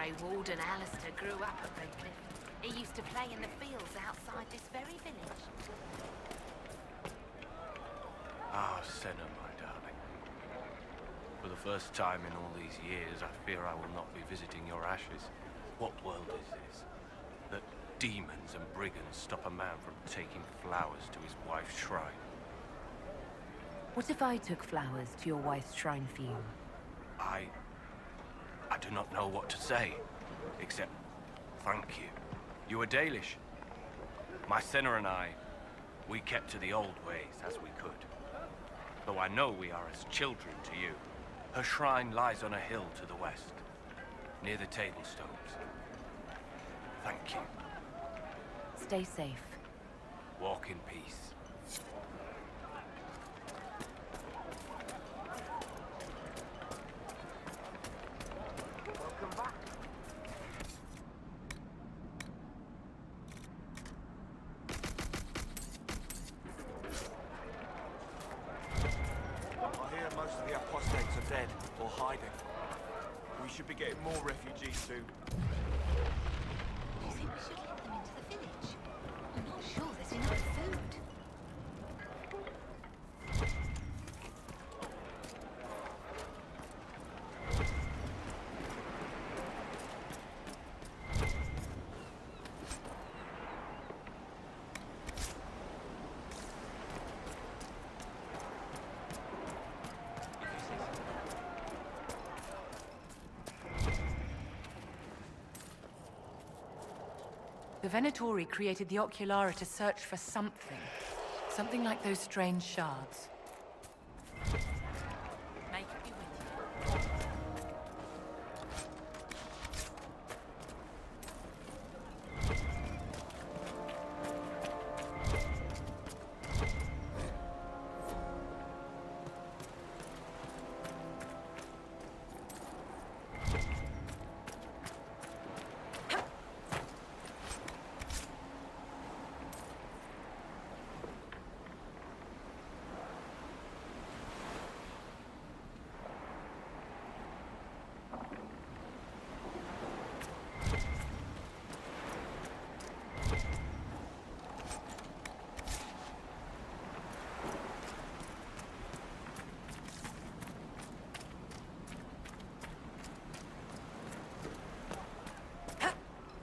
Grey Warden Alistair grew up at Redcliffe. He used to play in the fields outside this very village. Ah, Senna, my darling. For the first time in all these years, I fear I will not be visiting your ashes. What world is this? That demons and brigands stop a man from taking flowers to his wife's shrine? What if I took flowers to your wife's shrine for you? I do not know what to say, except thank you. You were Dalish. My Senna and I, we kept to the old ways as we could. Though I know we are as children to you. Her shrine lies on a hill to the west, near the Tablestones. Thank you. Stay safe. Walk in peace. Welcome back. I hear most of the apostates are dead or hiding. We should be getting more refugees soon. Do you think we should let them into the village? I'm not sure there's enough food. The Venatori created the Oculara to search for something. Something like those strange shards. Make it be with you.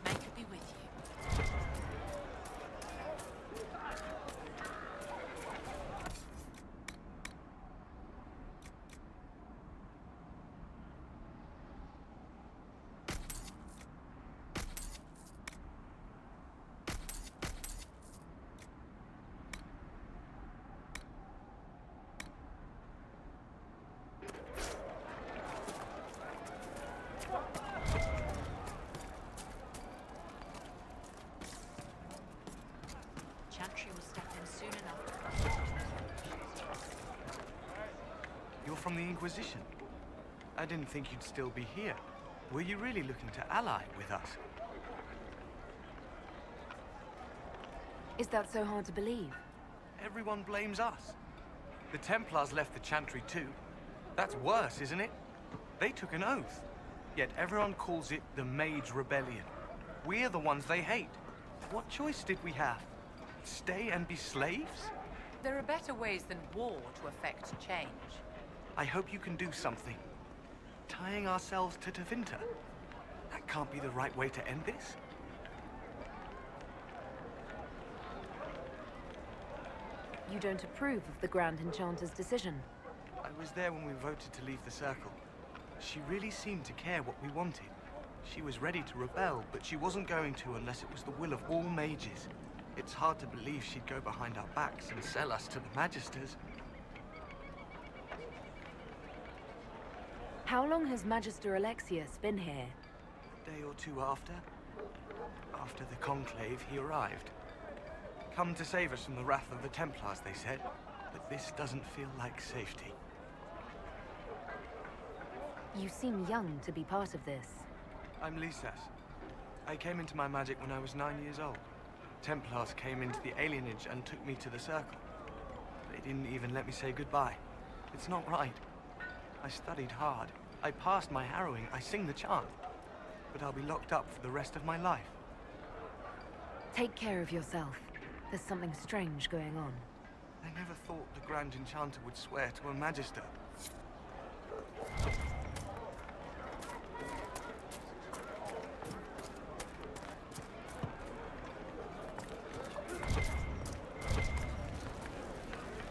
Make it be with you. Chantry will step in soon enough. You're from the Inquisition. I didn't think you'd still be here. Were you really looking to ally with us? Is that so hard to believe? Everyone blames us. The Templars left the Chantry too. That's worse, isn't it? They took an oath. Yet everyone calls it the Mage Rebellion. We're the ones they hate. What choice did we have? Stay and be slaves? There are better ways than war to effect change. I hope you can do something. Tying ourselves to Tevinter? That can't be the right way to end this. You don't approve of the Grand Enchanter's decision? I was there when we voted to leave the Circle. She really seemed to care what we wanted. She was ready to rebel, but she wasn't going to unless it was the will of all mages. It's hard to believe she'd go behind our backs and sell us to the Magisters. How long has Magister Alexius been here? A day or two after. After the Conclave, he arrived. Come to save us from the wrath of the Templars, they said. But this doesn't feel like safety. You seem young to be part of this. I'm Lisas. I came into my magic when I was 9 years old. Templars came into the alienage and took me to the Circle. They didn't even let me say goodbye. It's not right. I studied hard. I passed my harrowing. I sing the chant. but I'll be locked up for the rest of my life. Take care of yourself. There's something strange going on. I never thought the Grand Enchanter would swear to a Magister.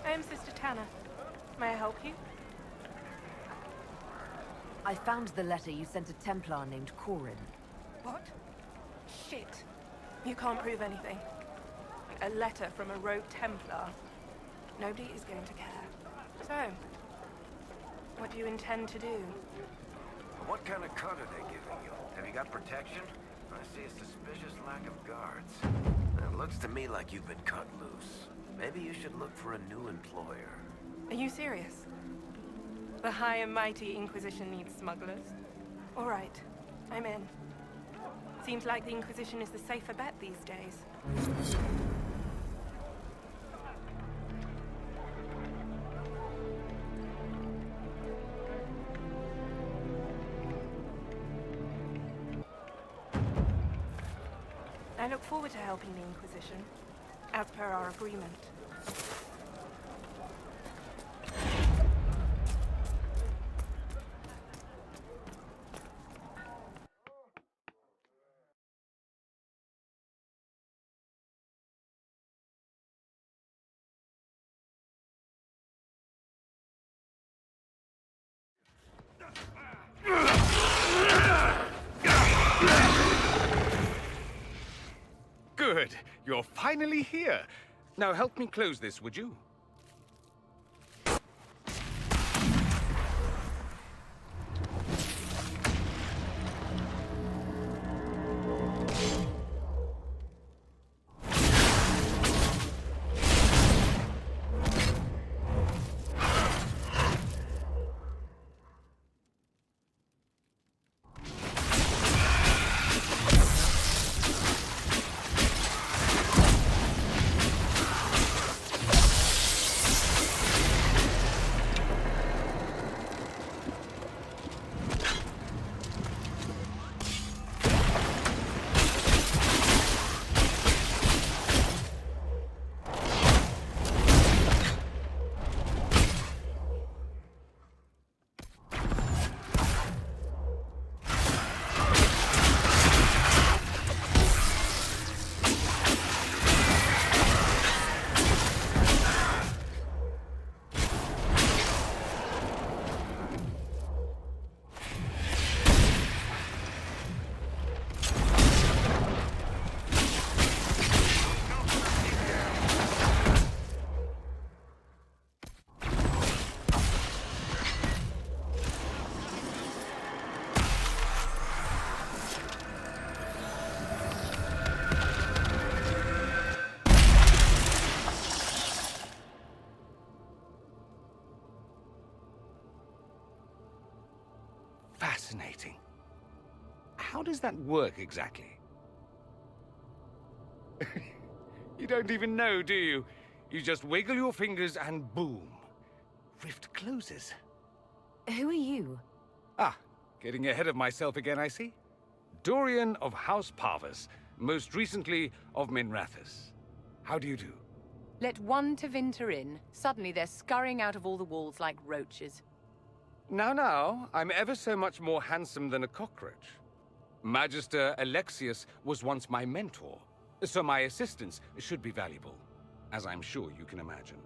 I am Sister Tanner. May I help you? I found the letter you sent a Templar named Corin. What? Shit. You can't prove anything. A letter from a rogue Templar. Nobody is going to care. So, what do you intend to do? What kind of cut are they giving you? Have you got protection? I see a suspicious lack of guards. It looks to me like you've been cut loose. Maybe you should look for a new employer. Are you serious? The high and mighty Inquisition needs smugglers? All right, I'm in. Seems like the Inquisition is the safer bet these days. I look forward to helping the Inquisition, as per our agreement. Good. You're finally here. Now help me close this, would you? Fascinating. How does that work exactly? You don't even know, do you? You just wiggle your fingers and boom. Rift closes. Who are you? Ah, getting ahead of myself again, I see. Dorian of House Parvus, most recently of Minrathous. How do you do? Let one Tevinter in. Suddenly they're scurrying out of all the walls like roaches. Now, I'm ever so much more handsome than a cockroach. Magister Alexius was once my mentor, so my assistance should be valuable, as I'm sure you can imagine.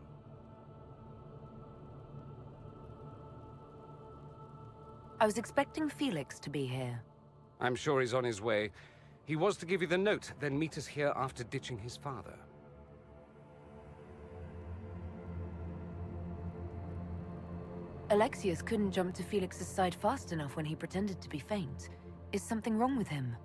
I was expecting Felix to be here. I'm sure he's on his way. He was to give you the note, then meet us here after ditching his father. Alexius couldn't jump to Felix's side fast enough when he pretended to be faint. Is something wrong with him?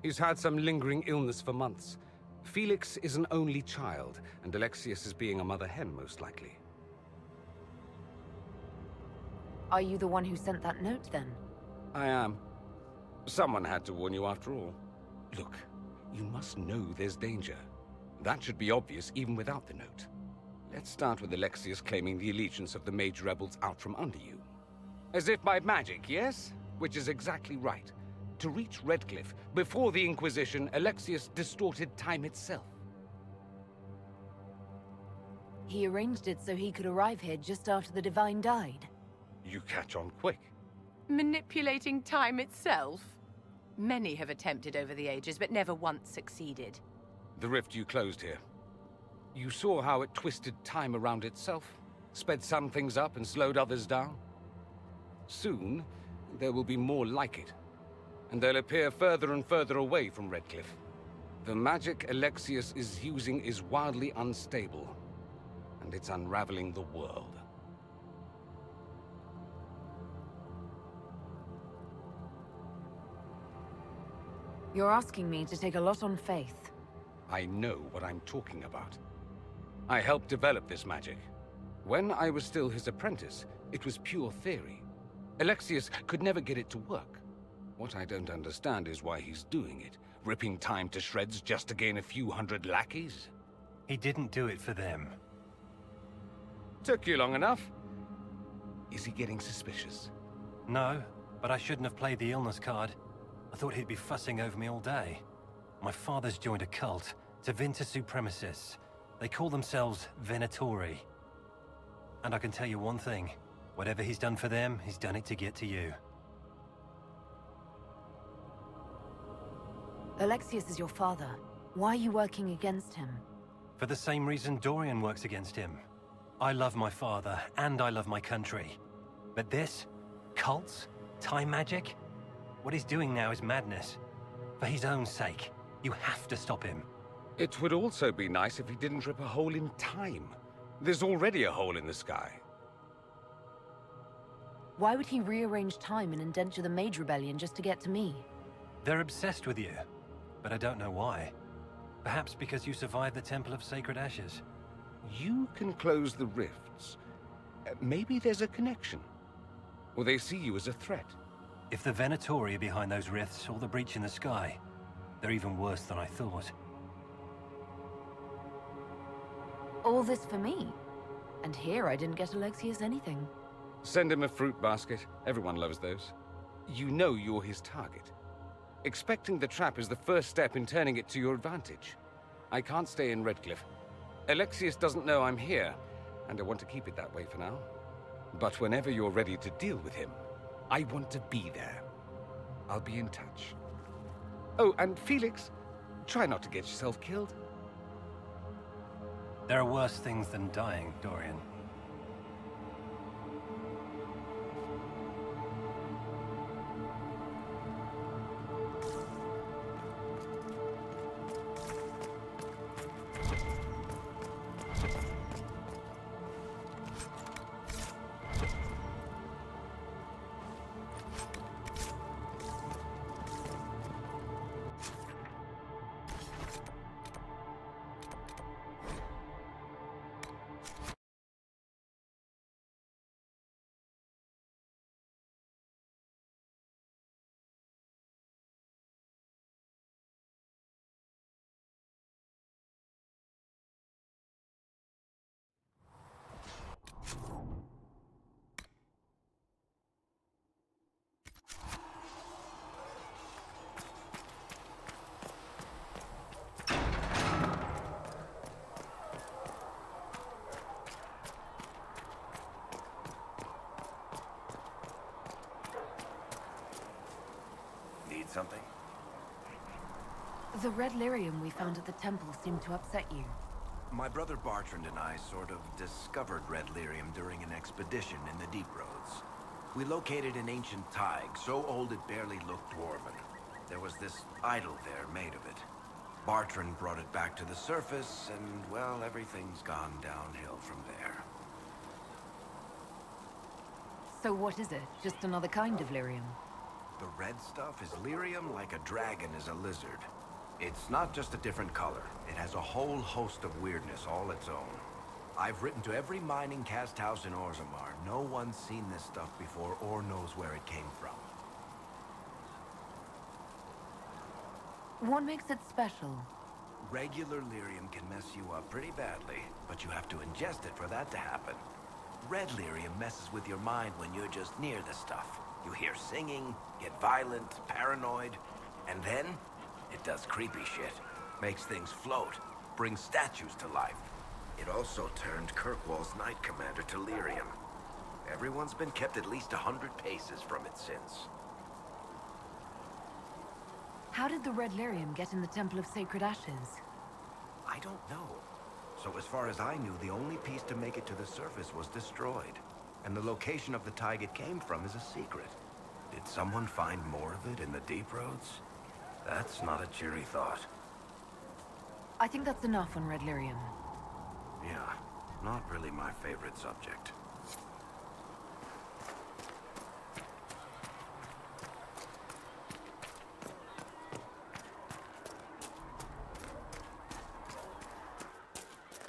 He's had some lingering illness for months. Felix is an only child, and Alexius is being a mother hen, most likely. Are you the one who sent that note, then? I am. Someone had to warn you after all. Look, you must know there's danger. That should be obvious even without the note. Let's start with Alexius claiming the allegiance of the Mage rebels out from under you. As if by magic, yes? Which is exactly right. To reach Redcliffe, before the Inquisition, Alexius distorted time itself. He arranged it so he could arrive here just after the Divine died. You catch on quick. Manipulating time itself? Many have attempted over the ages, but never once succeeded. The rift you closed here. You saw how it twisted time around itself, sped some things up and slowed others down. Soon, there will be more like it, and they'll appear further and further away from Redcliffe. The magic Alexius is using is wildly unstable, and it's unraveling the world. You're asking me to take a lot on faith. I know what I'm talking about. I helped develop this magic. When I was still his apprentice, it was pure theory. Alexius could never get it to work. What I don't understand is why he's doing it, ripping time to shreds just to gain a few hundred lackeys. He didn't do it for them. Took you long enough. Is he getting suspicious? No, but I shouldn't have played the illness card. I thought he'd be fussing over me all day. My father's joined a cult, Tevinter Supremacists. They call themselves Venatori. And I can tell you one thing. Whatever he's done for them, he's done it to get to you. Alexius is your father. Why are you working against him? For the same reason Dorian works against him. I love my father, and I love my country. But this? Cults? Time magic? What he's doing now is madness. For his own sake, you have to stop him. It would also be nice if he didn't rip a hole in time. There's already a hole in the sky. Why would he rearrange time and indenture the Mage Rebellion just to get to me? They're obsessed with you, but I don't know why. Perhaps because you survived the Temple of Sacred Ashes. You can close the rifts. Maybe there's a connection. Or they see you as a threat. If the Venatori are behind those rifts or the breach in the sky, they're even worse than I thought. All this for me? And here I didn't get Alexius anything. Send him a fruit basket. Everyone loves those. You know you're his target. Expecting the trap is the first step in turning it to your advantage. I can't stay in Redcliffe. Alexius doesn't know I'm here, and I want to keep it that way for now. But whenever you're ready to deal with him, I want to be there. I'll be in touch. Oh, and Felix, try not to get yourself killed. There are worse things than dying, Dorian. Need something? The red lyrium we found at the temple seemed to upset you. My brother Bartrand and I sort of discovered red lyrium during an expedition in the Deep Roads. We located an ancient thaig, so old it barely looked dwarven. There was this idol there made of it. Bartrand brought it back to the surface, and, well, everything's gone downhill from there. So what is it? Just another kind of lyrium? The red stuff is lyrium like a dragon is a lizard. It's not just a different color. It has a whole host of weirdness all its own. I've written to every mining cast house in Orzammar. No one's seen this stuff before or knows where it came from. What makes it special? Regular lyrium can mess you up pretty badly, but you have to ingest it for that to happen. Red lyrium messes with your mind when you're just near the stuff. You hear singing, get violent, paranoid, and then it does creepy shit. Makes things float, brings statues to life. It also turned Kirkwall's Knight Commander to lyrium. Everyone's been kept at least 100 paces from it since. How did the red lyrium get in the Temple of Sacred Ashes? I don't know. So as far as I knew, the only piece to make it to the surface was destroyed. And the location of the tide it came from is a secret. Did someone find more of it in the deep roads? That's not a cheery thought. I think that's enough on red lyrium. Yeah, not really my favorite subject.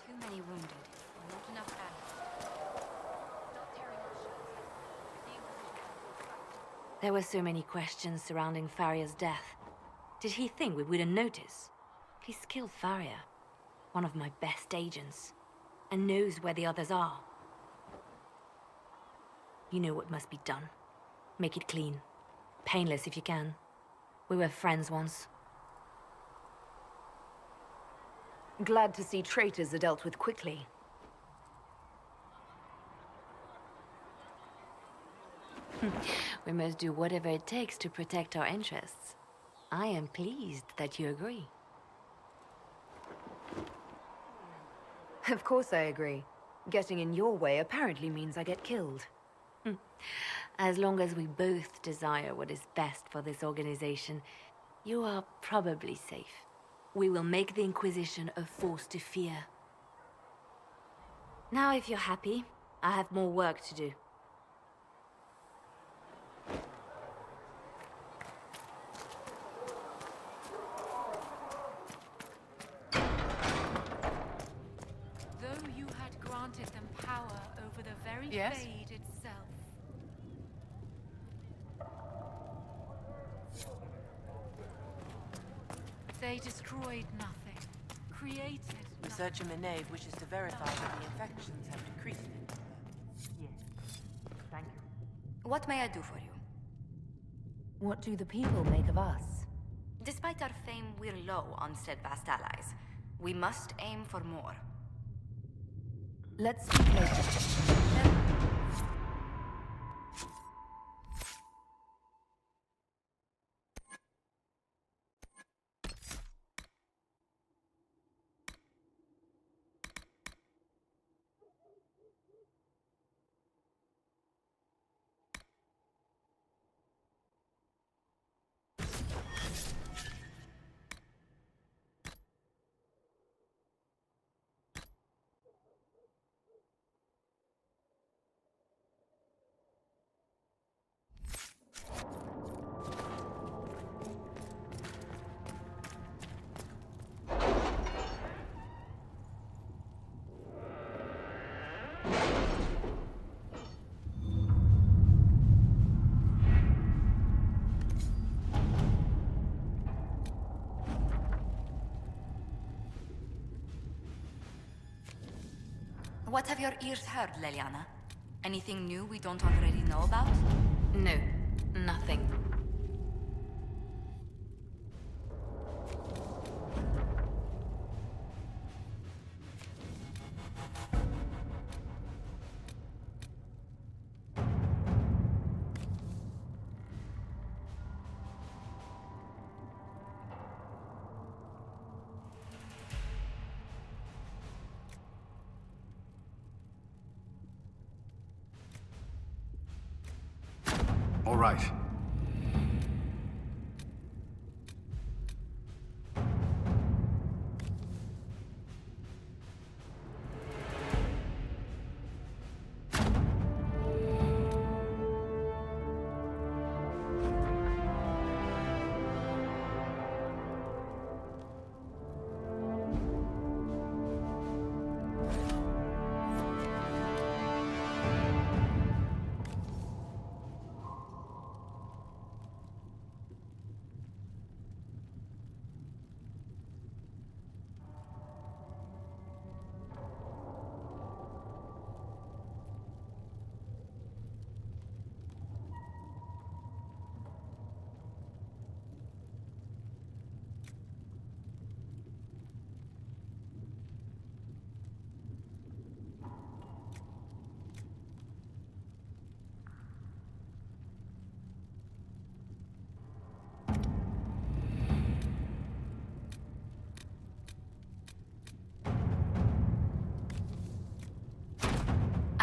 Too many wounded. Not enough ammo. Stop tearing our shirts. There were so many questions surrounding Faria's death. Did he think we wouldn't notice? He's killed Faria, one of my best agents, and knows where the others are. You know what must be done. Make it clean. Painless if you can. We were friends once. Glad to see traitors are dealt with quickly. We must do whatever it takes to protect our interests. I am pleased that you agree. Of course I agree. Getting in your way apparently means I get killed. As long as we both desire what is best for this organization, you are probably safe. We will make the Inquisition a force to fear. Now, if you're happy, I have more work to do. Though you had granted them power over the very Yes? Fade itself. They destroyed nothing, created nothing. Researcher Mage wishes to verify that the infections have decreased. Yes. Thank you. What may I do for you? What do the people make of us? Despite our fame, we're low on steadfast allies. We must aim for more. Let's speak later. What have your ears heard, Leliana? Anything new we don't already know about? No, nothing. All right.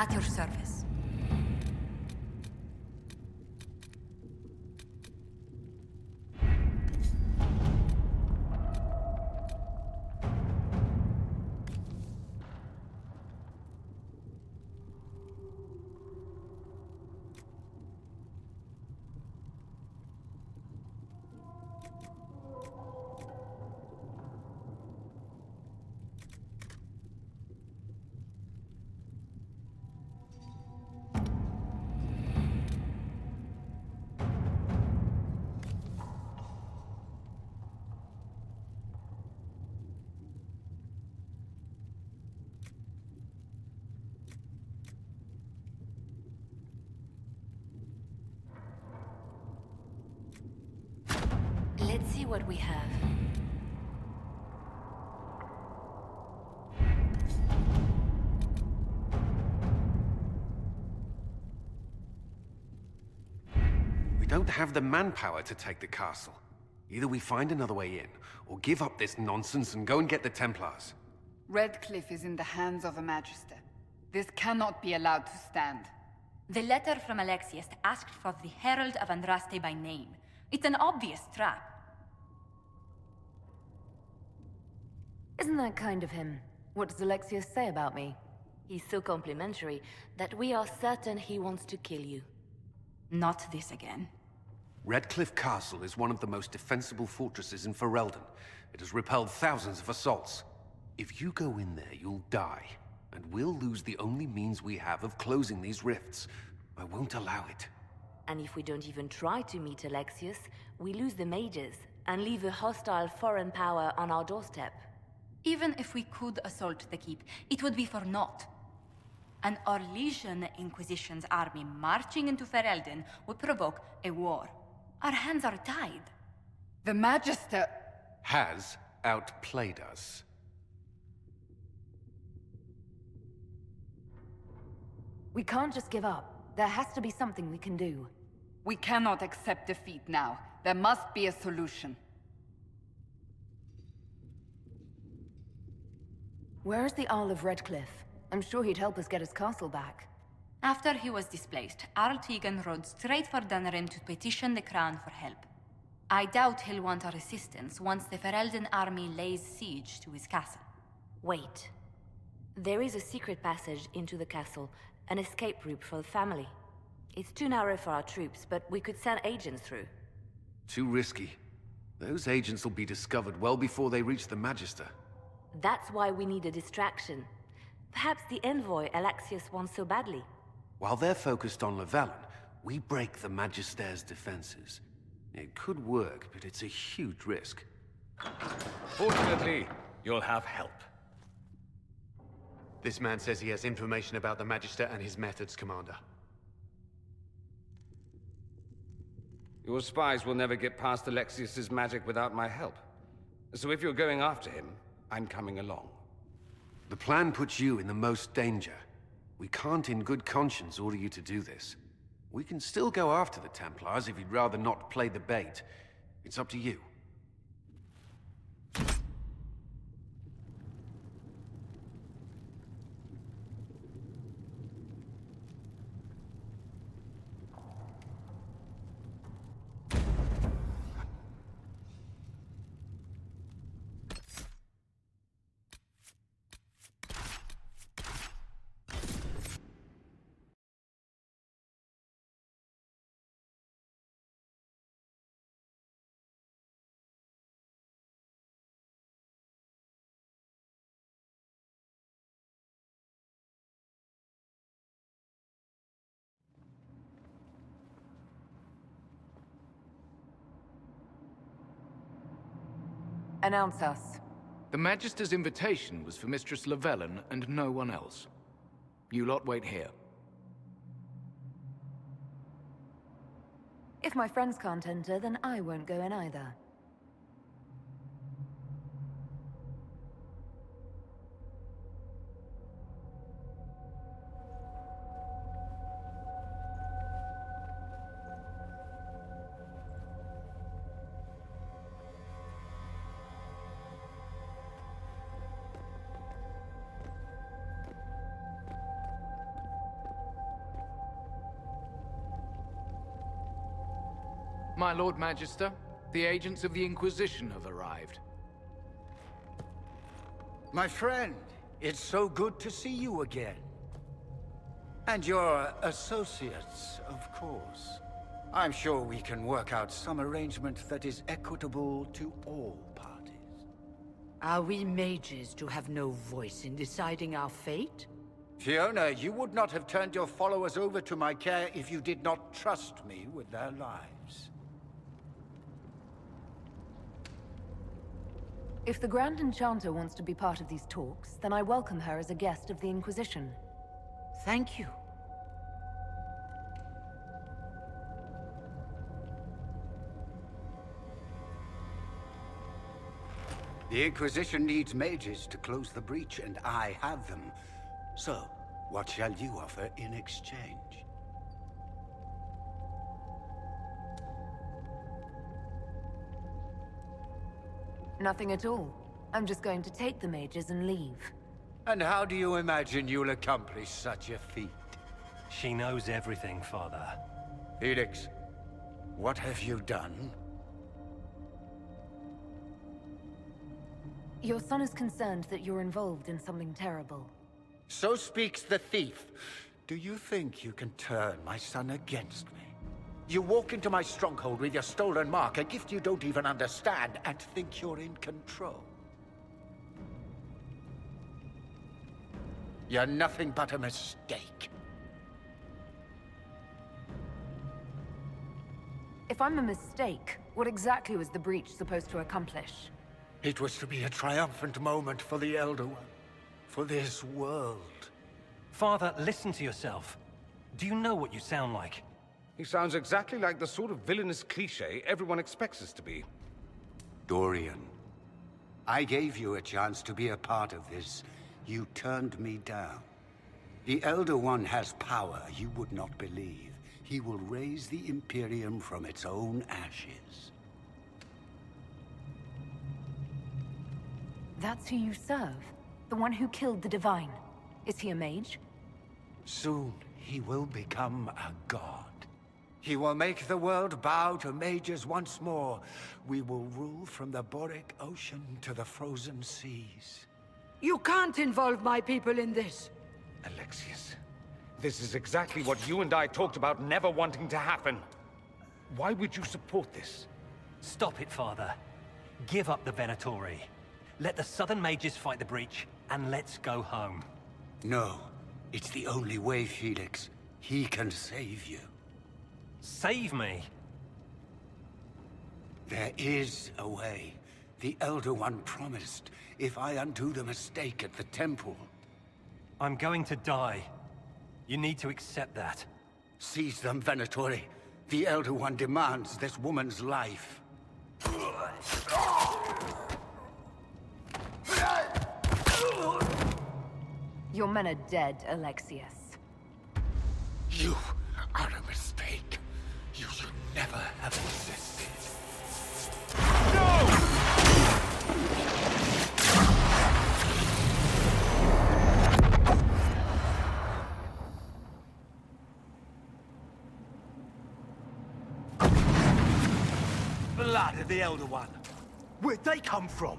At your service. Let's see what we have. We don't have the manpower to take the castle. Either we find another way in, or give up this nonsense and go and get the Templars. Redcliffe is in the hands of a Magister. This cannot be allowed to stand. The letter from Alexius asked for the Herald of Andraste by name. It's an obvious trap. Isn't that kind of him? What does Alexius say about me? He's so complimentary that we are certain he wants to kill you. Not this again. Redcliffe Castle is one of the most defensible fortresses in Ferelden. It has repelled thousands of assaults. If you go in there, you'll die. And we'll lose the only means we have of closing these rifts. I won't allow it. And if we don't even try to meet Alexius, we lose the mages and leave a hostile foreign power on our doorstep. Even if we could assault the keep, it would be for naught. An Orlesian Inquisition's army marching into Ferelden would provoke a war. Our hands are tied. The Magister has outplayed us. We can't just give up. There has to be something we can do. We cannot accept defeat now. There must be a solution. Where is the Earl of Redcliffe? I'm sure he'd help us get his castle back. After he was displaced, Arl Tegan rode straight for Dunrim to petition the Crown for help. I doubt he'll want our assistance once the Ferelden army lays siege to his castle. Wait. There is a secret passage into the castle, an escape route for the family. It's too narrow for our troops, but we could send agents through. Too risky. Those agents will be discovered well before they reach the Magister. That's why we need a distraction. Perhaps the envoy Alexius wants so badly. While they're focused on Llewellyn, we break the Magister's defenses. It could work, but it's a huge risk. Fortunately, you'll have help. This man says he has information about the Magister and his methods, Commander. Your spies will never get past Alexius's magic without my help. So if you're going after him, I'm coming along. The plan puts you in the most danger. We can't in good conscience order you to do this. We can still go after the Templars if you'd rather not play the bait. It's up to you. Announce us. The Magister's invitation was for Mistress Llewellyn and no one else. You lot wait here. If my friends can't enter, then I won't go in either. my Lord Magister. The agents of the Inquisition have arrived. My friend, it's so good to see you again. And your associates, of course. I'm sure we can work out some arrangement that is equitable to all parties. Are we mages to have no voice in deciding our fate? Fiona, you would not have turned your followers over to my care if you did not trust me with their lives. If the Grand Enchanter wants to be part of these talks, then I welcome her as a guest of the Inquisition. Thank you. The Inquisition needs mages to close the breach, and I have them. So, what shall you offer in exchange? Nothing at all. I'm just going to take the mages and leave. And how do you imagine you'll accomplish such a feat? She knows everything, Father. Felix, what have you done? Your son is concerned that you're involved in something terrible. So speaks the thief. Do you think you can turn my son against me? You walk into my stronghold with your stolen mark, a gift you don't even understand, and think you're in control. You're nothing but a mistake. If I'm a mistake, what exactly was the breach supposed to accomplish? It was to be a triumphant moment for the Elder One. For this world. Father, listen to yourself. Do you know what you sound like? He sounds exactly like the sort of villainous cliché everyone expects us to be. Dorian, I gave you a chance to be a part of this. You turned me down. The Elder One has power you would not believe. He will raise the Imperium from its own ashes. That's who you serve? The one who killed the Divine? Is he a mage? Soon, he will become a god. He will make the world bow to mages once more. We will rule from the Boric Ocean to the frozen seas. You can't involve my people in this. Alexius, this is exactly what you and I talked about never wanting to happen. Why would you support this? Stop it, Father. Give up the Venatori. Let the Southern Mages fight the breach, and let's go home. No, it's the only way, Felix. He can save you. Save me? There is a way. The Elder One promised, if I undo the mistake at the temple. I'm going to die. You need to accept that. Seize them, Venatori. The Elder One demands this woman's life. Your men are dead, Alexius. You are a mistake. You should never have existed. No! Blood of the Elder One. Where'd they come from?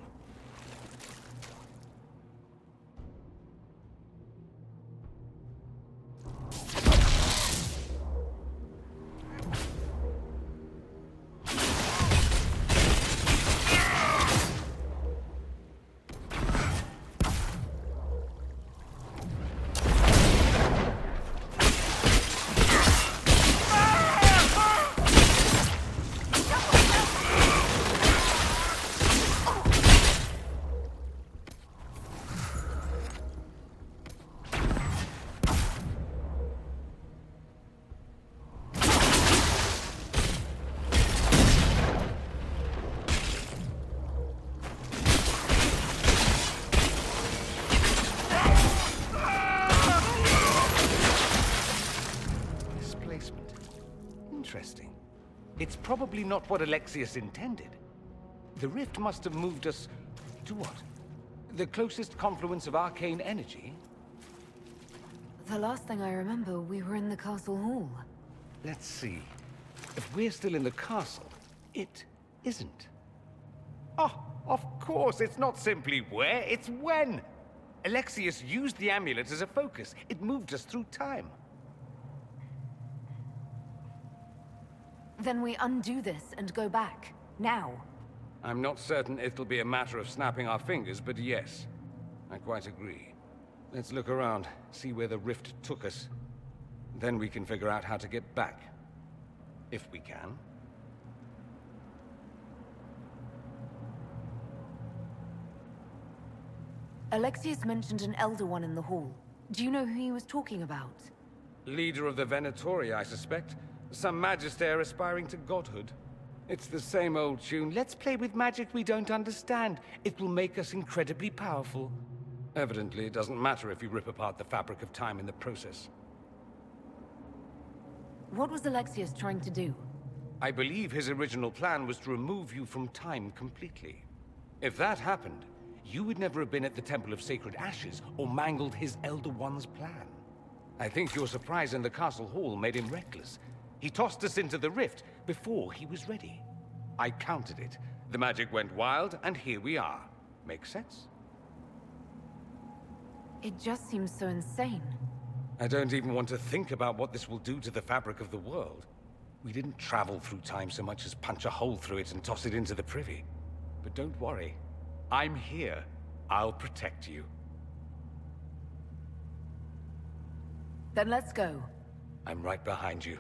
Interesting. It's probably not what Alexius intended. The rift must have moved us to what? The closest confluence of arcane energy? The last thing I remember, we were in the castle hall. Let's see. If we're still in the castle, it isn't. Oh, of course, it's not simply where, it's when. Alexius used the amulet as a focus. It moved us through time. Then we undo this and go back. Now. I'm not certain it'll be a matter of snapping our fingers, but yes, I quite agree. Let's look around, see where the rift took us. Then we can figure out how to get back. If we can. Alexius mentioned an Elder One in the hall. Do you know who he was talking about? Leader of the Venatori, I suspect. Some magister aspiring to godhood. It's the same old tune. Let's play with magic we don't understand. It will make us incredibly powerful. Evidently, it doesn't matter if you rip apart the fabric of time in the process. What was Alexius trying to do? I believe his original plan was to remove you from time completely. If that happened, you would never have been at the Temple of Sacred Ashes or mangled his Elder One's plan. I think your surprise in the castle hall made him reckless. He tossed us into the rift before he was ready. I countered it. The magic went wild, and here we are. Make sense? It just seems so insane. I don't even want to think about what this will do to the fabric of the world. We didn't travel through time so much as punch a hole through it and toss it into the privy. But don't worry. I'm here. I'll protect you. Then let's go. I'm right behind you.